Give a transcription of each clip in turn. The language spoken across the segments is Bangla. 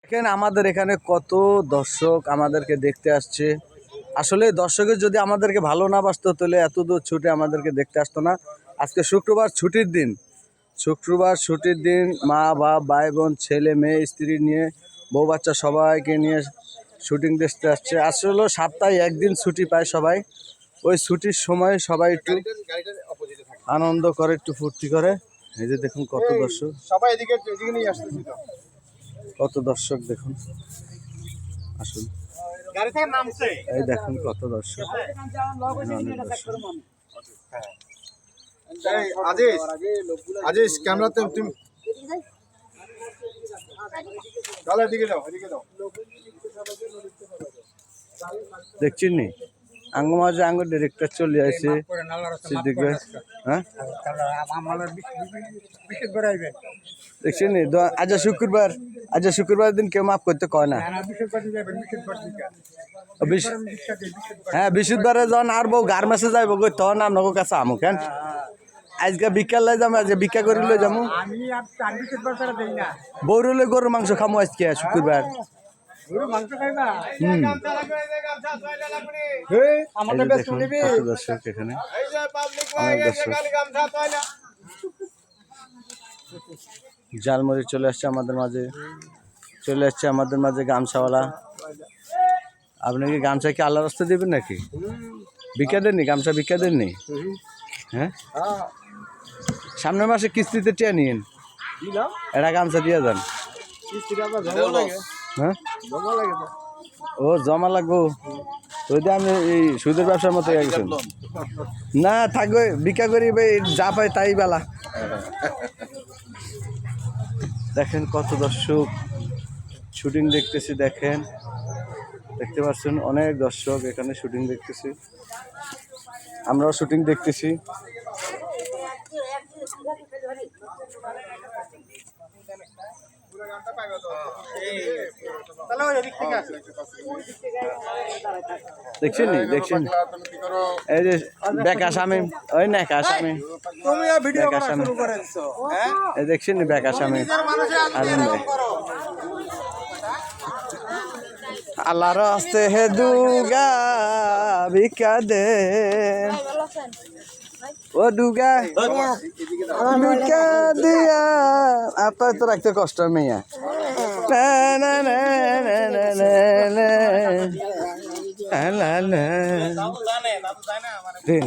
দেখেন আমাদের এখানে কত দর্শক আমাদেরকে দেখতে আসছে। আসলে দর্শকের যদি আমাদেরকে ভালো না বাসতো তাহলে এত দূর ছুটে আমাদেরকে দেখতে আসতো না। আজকে শুক্রবার ছুটির দিন, শুক্রবার ছুটির দিন, মা বাপ ভাই বোন ছেলে মেয়ে স্ত্রী নিয়ে বউ বাচ্চা সবাইকে নিয়ে শুটিং দেখতে আসছে। আসলে সপ্তাহে একদিন ছুটি পায় সবাই, ওই ছুটির সময় সবাই একটু আনন্দ করে, একটু ফুর্তি করে। এই যে দেখুন কত দর্শক, সবাই এদিকে নিয়ে আসতেছি তো। কত দর্শক দেখুন, আসুন গাড়ি থেকে নামছে। এই দেখুন কত দর্শক, অনেক দর্শক। আজিজ ক্যামেরাতে তুমি চলো এদিকে যাও, এদিকে যাও। দেখছেন নি আঙ্গ মাঝে আঙ্গ ডিরেক্টর চলে আসে সিদ্দিক ভাই। হ্যাঁ দেখছেন নি আজ শুক্রবার দিন কেউ মাফ করতে কয় না। হ্যাঁ বৃহস্পতিবারে যখন আর বউ গার্মেন্টসে যাইব গই তখন আপনার কাছে আমু কেন আজকে বিকাল লাই যাবো, আজকে ভিক্ষা করে লই যাবো। বৌরলে গরুর মাংস খামো আজকে শুক্রবার। দর্শক এখানে অনেক দর্শক, জালমুড়ি চলে আসছে আমাদের মাঝে, চলে আসছে আমাদের মাঝে গামছাওয়ালা। আপনি কি গামছা কি আল্লাহ রাস্তা দিবেন নাকি? ভিক্ষা দেননি, গামছা ভিক্ষা দেননি? হ্যাঁ সামনের মাসে কিস্তিতে টিয়া নিন, এটা গামছা দিয়ে যান। হ্যাঁ ও জমা লাগবো, ওই যে আমি এই সুদের ব্যবসার মতো গেছেন না থাকবে, ভিক্ষা করি যা পাই তাই বেলা। দেখেন কত দর্শক শুটিং দেখতেছি, দেখেন দেখতে পাচ্ছেন অনেক দর্শক এখানে শুটিং দেখতেছি, আমরাও শুটিং দেখতেছি। দেখছেন নি, দেখছেন এই যে বেকা স্বামী, ওই নেকা স্বামী, এই দেখছেন নি বেকা স্বামী। আল্লাহর হস্তে হে দুগা ভিক্ষা দে, ও দুগা ভিক্ষা দিয়া। আপনার তো রাখতে কষ্ট মেয়া, দিন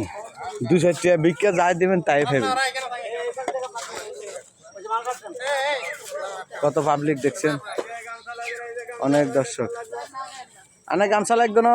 200 টাকা ভিক্ষা যাই দিবেন তাই ফেরত। কত পাবলিক দেখছেন, অনেক দর্শক। আনে গামছা লাগতো না।